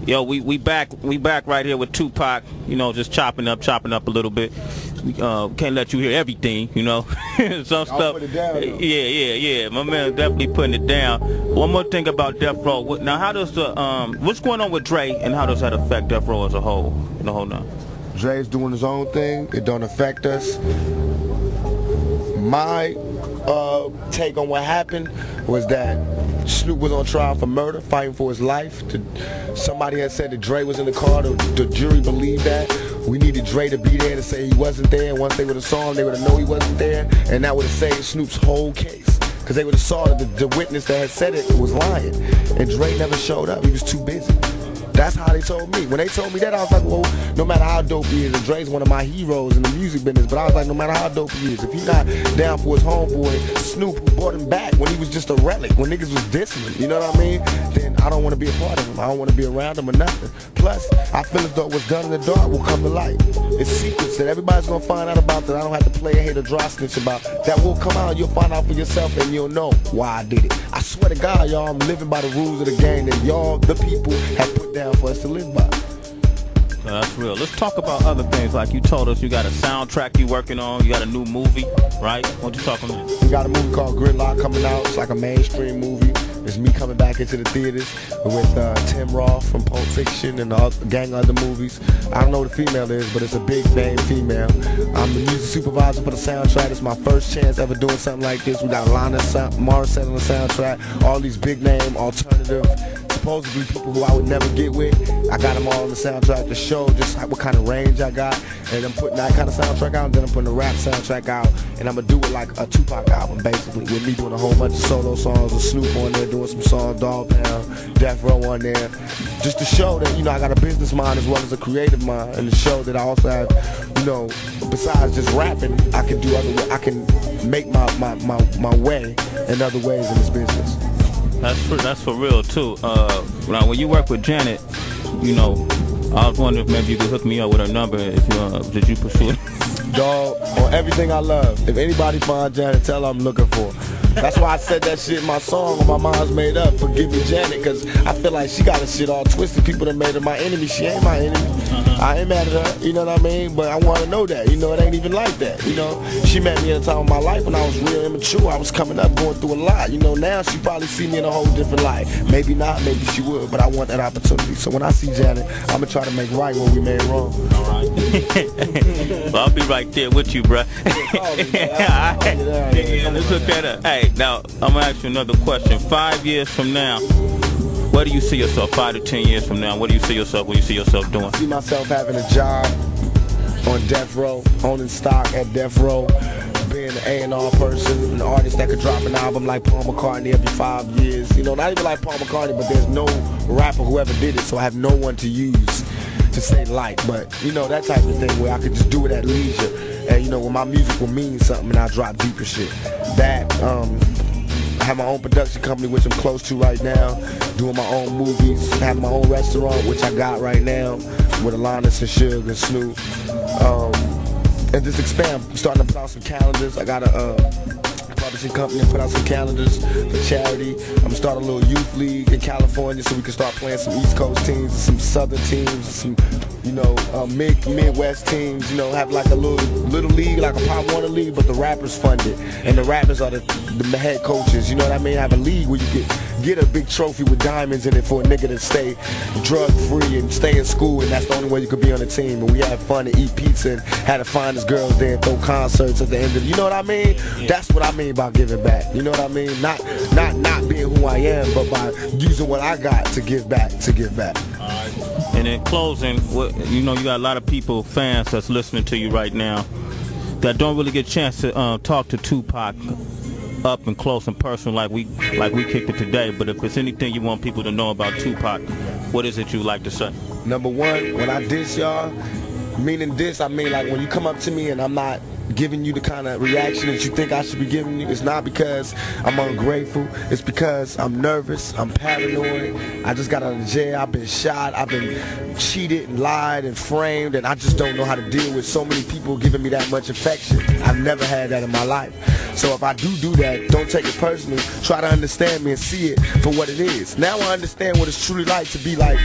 Yo, we back right here with Tupac. You know, just chopping up a little bit. Can't let you hear everything, you know. Some stuff. Put it down, yeah. My man definitely putting it down. One more thing about Death Row. Now, how does the what's going on with Dre, and how does that affect Death Row as a whole? The whole now. Dre's doing his own thing. It don't affect us. My take on what happened was that Snoop was on trial for murder, fighting for his life. Somebody had said that Dre was in the car. The jury believed that. We needed Dre to be there to say he wasn't there. Once they would have saw him, they would have known he wasn't there, and that would have saved Snoop's whole case. Because they would have saw that the witness that had said it was lying. And Dre never showed up. He was too busy. That's how they told me. When they told me that, I was like, well, no matter how dope he is, and Dre's one of my heroes in the music business, but I was like, no matter how dope he is, if he's not down for his homeboy, Snoop, who brought him back when he was just a relic, when niggas was dissing him, you know what I mean? Then I don't want to be a part of him. I don't want to be around him or nothing. Plus, I feel as though what's done in the dark will come to light. It's secrets that everybody's going to find out about that I don't have to play a hate or dry snitch about. That will come out, you'll find out for yourself, and you'll know why I did it. I swear to God, y'all, I'm living by the rules of the game that y'all, the people, have put down for us to live by. That's real. Let's talk about other things. Like you told us, you got a soundtrack you working on. You got a new movie, right? What you talking about? We got a movie called Gridlock coming out. It's like a mainstream movie. It's me coming back into the theaters with Tim Roth from Pulp Fiction and a gang of other movies. I don't know what the female is, but it's a big name female. I'm the music supervisor for the soundtrack. It's my first chance ever doing something like this. We got Lana Morissette on the soundtrack. All these big name, alternative, supposedly people who I would never get with. I got them all on the soundtrack to show just what kind of range I got. And I'm putting that kind of soundtrack out, and then I'm putting a rap soundtrack out. And I'm going to do it like a Tupac album, basically, with me doing a whole bunch of solo songs, with Snoop on there doing some songs, Dog Pound, Death Row on there. Just to show that, you know, I got a business mind as well as a creative mind, and to show that I also have, you know, besides just rapping, I can do other, I can make my way in other ways in this business. That's for real too. Now when you work with Janet, you know, I was wondering if maybe you could hook me up with her number if you did you pursue it? Dog, on everything I love. If anybody finds Janet, tell her I'm looking for her. That's why I said that shit in my song when my mind's made up. Forgive me, Janet, because I feel like she got her shit all twisted. People that made her my enemy. She ain't my enemy. I ain't mad at her, you know what I mean? But I want to know that, you know, it ain't even like that, you know? She met me at a time of my life when I was real immature. I was coming up, going through a lot, you know? Now she probably see me in a whole different light. Maybe not, maybe she would, but I want that opportunity. So when I see Janet, I'm going to try to make right what we made wrong. All right. Well, I'll be right there with you, bruh. Let's look that up. Hey, now, I'm going to ask you another question. 5 years from now, where do you see yourself 5 to 10 years from now? What do you see yourself? What do you see yourself doing? I see myself having a job on Death Row, owning stock at Death Row, being an A&R person, an artist that could drop an album like Paul McCartney every 5 years. You know, not even like Paul McCartney, but there's no rapper who ever did it, so I have no one to use to say like. But, you know, that type of thing where I could just do it at leisure. And, you know, when my music will mean something and I drop deeper shit. That, I have my own production company, which I'm close to right now, doing my own movies, having my own restaurant, which I got right now, with Alanis and Suge and Snoop. And just expand. I'm starting to put out some calendars. I got a publishing company and put out some calendars for charity. I'm gonna start a little youth league in California so we can start playing some East Coast teams, some Southern teams, some, you know, Midwest teams. You know, have like a little league, like a Pop Warner league, but the rappers fund it, and the rappers are the head coaches. You know what I mean? Have a league where you get a big trophy with diamonds in it for a nigga to stay drug free and stay in school, and that's the only way you could be on the team. And we had fun and eat pizza and had the finest girls there and throw concerts at the end of it. You know what I mean? That's what I mean by giving back. You know what I mean? Not being who I am, but by using what I got to give back. All right. And in closing, you know, you got a lot of people, fans that's listening to you right now that don't really get a chance to talk to Tupac up and close and personal like we kicked it today. But if there's anything you want people to know about Tupac, what is it you like to say? Number one, when I diss y'all, meaning this, I mean like when you come up to me and I'm not giving you the kind of reaction that you think I should be giving you, it's not because I'm ungrateful, it's because I'm nervous, I'm paranoid, I just got out of jail, I've been shot, I've been cheated and lied and framed, and I just don't know how to deal with so many people giving me that much affection. I've never had that in my life. So if I do that, don't take it personally, try to understand me and see it for what it is. Now I understand what it's truly like to be like